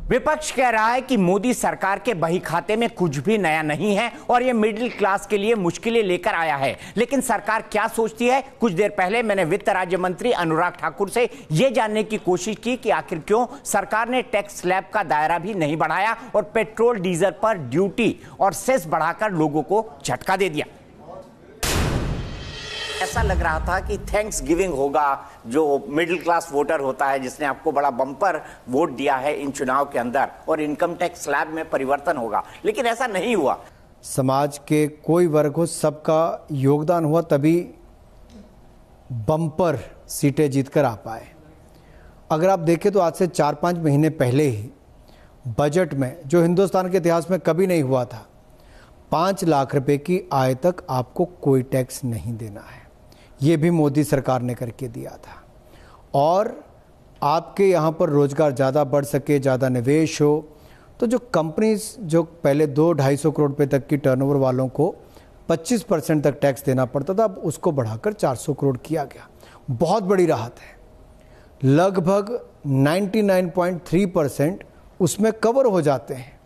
विपक्ष कह रहा है कि मोदी सरकार के बही खाते में कुछ भी नया नहीं है और यह मिडिल क्लास के लिए मुश्किलें लेकर आया है। लेकिन सरकार क्या सोचती है? कुछ देर पहले मैंने वित्त राज्य मंत्री अनुराग ठाकुर से यह जानने की कोशिश की कि आखिर क्यों सरकार ने टैक्स स्लैब का दायरा भी नहीं बढ़ाया और पेट्रोल डीजल पर ड्यूटी और सेस बढ़ाकर लोगों को झटका दे दिया। ऐसा लग रहा था कि थैंक्स गिविंग होगा, जो मिडिल क्लास वोटर होता है जिसने आपको बड़ा बम्पर वोट दिया है इन चुनाव के अंदर, और इनकम टैक्स स्लैब में परिवर्तन होगा, लेकिन ऐसा नहीं हुआ। समाज के कोई वर्ग हो, सबका योगदान हुआ तभी बम्पर सीटें जीतकर आ पाए। अगर आप देखें तो आज से 4-5 महीने पहले ही बजट में, जो हिंदुस्तान के इतिहास में कभी नहीं हुआ था, 5 लाख रुपए की आय तक आपको कोई टैक्स नहीं देना है। ये भी मोदी सरकार ने करके दिया था। और आपके यहाँ पर रोजगार ज़्यादा बढ़ सके, ज़्यादा निवेश हो, तो जो कंपनीज जो पहले 200-250 करोड़ रुपए तक की टर्नओवर वालों को 25% तक टैक्स देना पड़ता था, अब उसको बढ़ाकर 400 करोड़ किया गया। बहुत बड़ी राहत है। लगभग 99.3% उसमें कवर हो जाते हैं।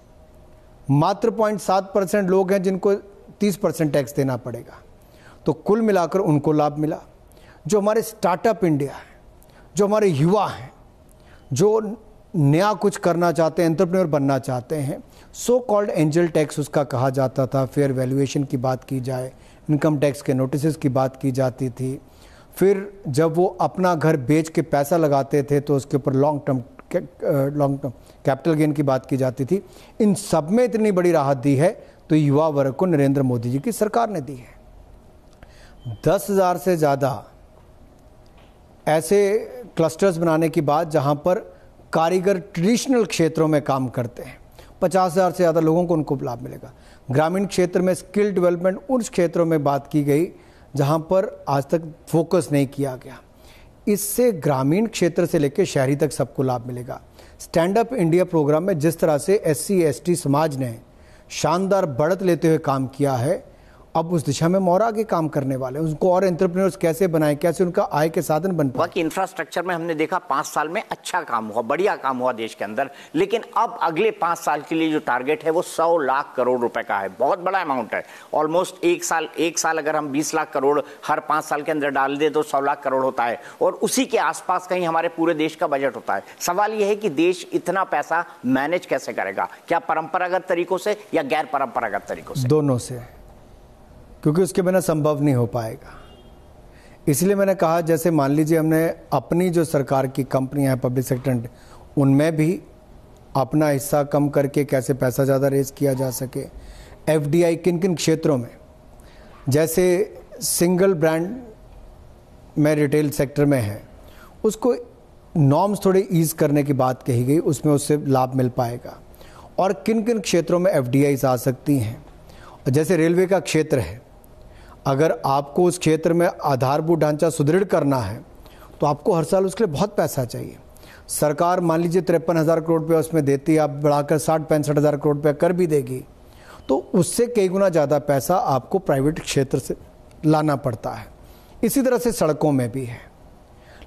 मात्र 0.7% लोग हैं जिनको 30% टैक्स देना पड़ेगा। तो कुल मिलाकर उनको लाभ मिला। जो हमारे स्टार्टअप इंडिया है, जो हमारे युवा हैं, जो नया कुछ करना चाहते हैं, एंटरप्रेन्योर बनना चाहते हैं, सो कॉल्ड एंजल टैक्स उसका कहा जाता था। फेयर वैल्यूएशन की बात की जाए, इनकम टैक्स के नोटिस की बात की जाती थी। फिर जब वो अपना घर बेच के पैसा लगाते थे तो उसके ऊपर लॉन्ग टर्म कैपिटल गेन की बात की जाती थी। इन सब में इतनी बड़ी राहत दी है तो युवा वर्ग को नरेंद्र मोदी जी की सरकार ने दी है। 10,000 से ज़्यादा ऐसे क्लस्टर्स बनाने की बात जहां पर कारीगर ट्रेडिशनल क्षेत्रों में काम करते हैं, 50,000 से ज़्यादा लोगों को उनको लाभ मिलेगा। ग्रामीण क्षेत्र में स्किल डेवलपमेंट उन क्षेत्रों में बात की गई जहां पर आज तक फोकस नहीं किया गया। इससे ग्रामीण क्षेत्र से लेकर शहरी तक सबको लाभ मिलेगा। स्टैंड अप इंडिया प्रोग्राम में जिस तरह से SC/ST समाज ने शानदार बढ़त लेते हुए काम किया है, अब उस दिशा में और आगे काम करने वाले हैं। उनको और एंटरप्रेन्योर्स कैसे बनाएं, कैसे उनका आय के साधन बन पाए। बाकी इंफ्रास्ट्रक्चर में हमने देखा 5 साल में अच्छा काम हुआ, बढ़िया काम हुआ देश के अंदर। लेकिन अब अगले 5 साल के लिए जो टारगेट है वो 100 लाख करोड़ रुपए का है। बहुत बड़ा अमाउंट है। ऑलमोस्ट एक साल अगर हम 20 लाख करोड़ हर 5 साल के अंदर डाल दे तो 100 लाख करोड़ होता है, और उसी के आसपास कहीं हमारे पूरे देश का बजट होता है। सवाल यह है कि देश इतना पैसा मैनेज कैसे करेगा? क्या परंपरागत तरीकों से या गैर परंपरागत तरीकों से? दोनों से, क्योंकि उसके बिना संभव नहीं हो पाएगा। इसलिए मैंने कहा, जैसे मान लीजिए हमने अपनी जो सरकार की कंपनियां हैं पब्लिक सेक्टर, उनमें भी अपना हिस्सा कम करके कैसे पैसा ज़्यादा रेज किया जा सके। FDI किन किन क्षेत्रों में, जैसे सिंगल ब्रांड में रिटेल सेक्टर में है, उसको नॉर्म्स थोड़े ईज करने की बात कही गई, उसमें उससे लाभ मिल पाएगा। और किन किन क्षेत्रों में FDIs आ सकती हैं। जैसे रेलवे का क्षेत्र है, अगर आपको उस क्षेत्र में आधारभूत ढांचा सुदृढ़ करना है तो आपको हर साल उसके लिए बहुत पैसा चाहिए। सरकार मान लीजिए 53,000 करोड़ रुपये उसमें देती है, आप बढ़ाकर 60-65,000 करोड़ रुपये कर भी देगी, तो उससे कई गुना ज़्यादा पैसा आपको प्राइवेट क्षेत्र से लाना पड़ता है। इसी तरह से सड़कों में भी है।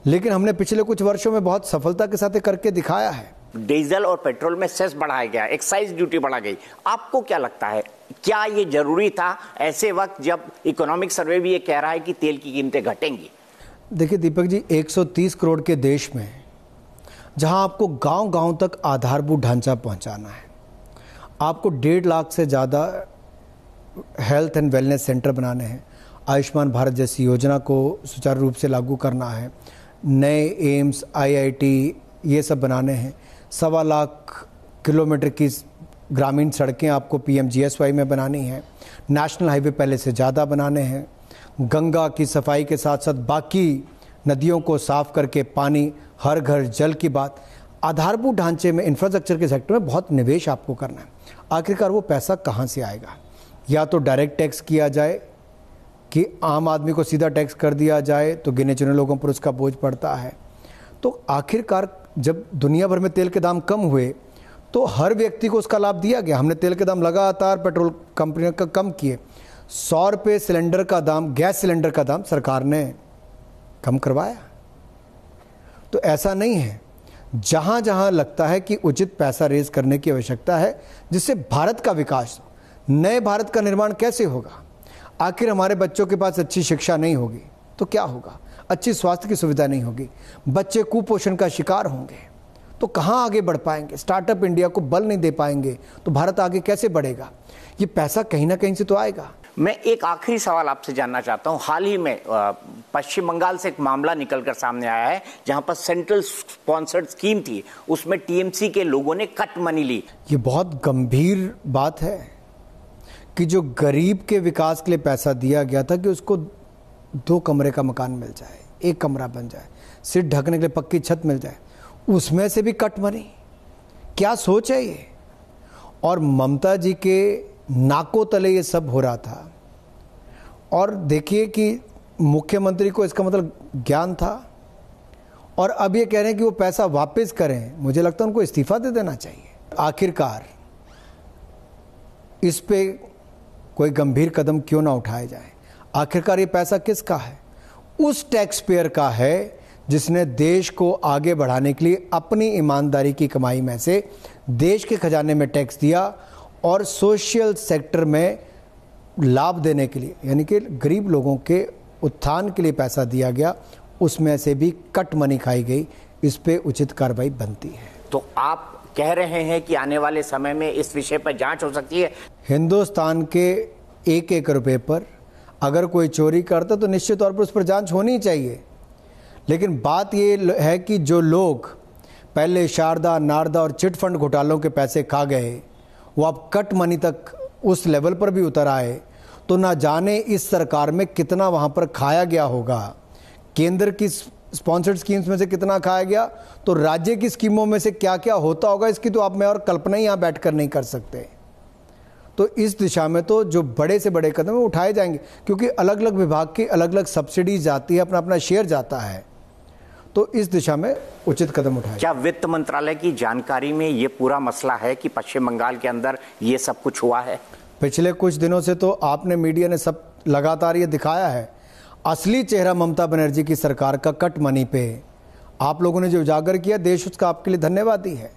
लेकिन हमने पिछले कुछ वर्षों में बहुत सफलता के साथ करके दिखाया है। डीजल और पेट्रोल में सेस बढ़ाया गया, एक्साइज ड्यूटी बढ़ा गई। आपको क्या लगता है, क्या ये जरूरी था ऐसे वक्त जब इकोनॉमिक सर्वे भी ये कह रहा है कि तेल की कीमतें घटेंगी? देखिए दीपक जी, 130 करोड़ के देश में जहां आपको गांव-गांव तक आधारभूत ढांचा पहुंचाना है, आपको 1.5 लाख से ज़्यादा हेल्थ एंड वेलनेस सेंटर बनाने हैं, आयुष्मान भारत जैसी योजना को सुचारू रूप से लागू करना है, नए एम्स, IIT ये सब बनाने हैं, 1.25 लाख किलोमीटर की ग्रामीण सड़कें आपको PMGSY में बनानी है, नेशनल हाईवे पहले से ज़्यादा बनाने हैं, गंगा की सफाई के साथ साथ बाकी नदियों को साफ करके पानी, हर घर जल की बात। आधारभूत ढांचे में, इंफ्रास्ट्रक्चर के सेक्टर में बहुत निवेश आपको करना है। आखिरकार वो पैसा कहाँ से आएगा? या तो डायरेक्ट टैक्स किया जाए कि आम आदमी को सीधा टैक्स कर दिया जाए तो गिने चुने लोगों पर उसका बोझ पड़ता है। तो आखिरकार जब दुनिया भर में तेल के दाम कम हुए तो हर व्यक्ति को उसका लाभ दिया गया। हमने तेल के दाम लगातार पेट्रोल कंपनियों का कम किए। 100 रुपये सिलेंडर का दाम, गैस सिलेंडर का दाम सरकार ने कम करवाया। तो ऐसा नहीं है जहां जहां लगता है कि उचित पैसा रेज करने की आवश्यकता है जिससे भारत का विकास हो। नए भारत का निर्माण कैसे होगा? आखिर हमारे बच्चों के पास अच्छी शिक्षा नहीं होगी तो क्या होगा? अच्छी स्वास्थ्य की सुविधा नहीं होगी, बच्चे कुपोषण का शिकार होंगे तो कहां आगे बढ़ पाएंगे? स्टार्टअप इंडिया को बल नहीं दे पाएंगे तो भारत आगे कैसे बढ़ेगा? ये पैसा कहीं ना कहीं से तो आएगा। मैं एक आखिरी सवाल आपसे जानना चाहता हूं। हाल ही में पश्चिम बंगाल से एक मामला निकलकर सामने आया है जहां पर सेंट्रल स्पॉन्सर्ड स्कीम थी, उसमें टीएमसी के लोगों ने कट मनी ली। ये बहुत गंभीर बात है कि जो गरीब के विकास के लिए पैसा दिया गया था कि उसको 2 कमरे का मकान मिल जाए, 1 कमरा बन जाए, सिर ढकने के लिए पक्की छत मिल जाए, उसमें से भी कट मनी। क्या सोच है ये? और ममता जी के नाकों तले ये सब हो रहा था। और देखिए कि मुख्यमंत्री को इसका मतलब ज्ञान था और अब ये कह रहे हैं कि वो पैसा वापस करें। मुझे लगता है उनको इस्तीफा दे देना चाहिए। आखिरकार इस पे कोई गंभीर कदम क्यों ना उठाए जाए? आखिरकार ये पैसा किसका है? उस टैक्स पेयर का है जिसने देश को आगे बढ़ाने के लिए अपनी ईमानदारी की कमाई में से देश के खजाने में टैक्स दिया और सोशल सेक्टर में लाभ देने के लिए, यानी कि गरीब लोगों के उत्थान के लिए पैसा दिया गया, उसमें से भी कट मनी खाई गई। इस पे उचित कार्रवाई बनती है। तो आप कह रहे हैं कि आने वाले समय में इस विषय पर जांच हो सकती है? हिंदुस्तान के 1-1 रुपए पर अगर कोई चोरी करता तो निश्चित तौर पर उस पर जांच होनी चाहिए। लेकिन बात ये है कि जो लोग पहले शारदा, नारदा और चिट फंड घोटालों के पैसे खा गए, वो अब कट मनी तक उस लेवल पर भी उतर आए, तो ना जाने इस सरकार में कितना वहाँ पर खाया गया होगा। केंद्र की स्पॉन्सर्ड स्कीम्स में से कितना खाया गया, तो राज्य की स्कीमों में से क्या क्या होता होगा, इसकी तो आप मैं और कल्पना ही यहाँ बैठ कर नहीं कर सकते। तो इस दिशा में तो जो बड़े से बड़े कदम उठाए जाएंगे, क्योंकि अलग अलग विभाग की अलग अलग सब्सिडीज जाती है, अपना अपना शेयर जाता है, तो इस दिशा में उचित कदम उठाए। क्या वित्त मंत्रालय की जानकारी में ये पूरा मसला है कि पश्चिम बंगाल के अंदर ये सब कुछ हुआ है? पिछले कुछ दिनों से तो आपने, मीडिया ने सब लगातार ये दिखाया है। असली चेहरा ममता बनर्जी की सरकार का कट मनी पे आप लोगों ने जो उजागर किया, देश उसका आपके लिए धन्यवादी है।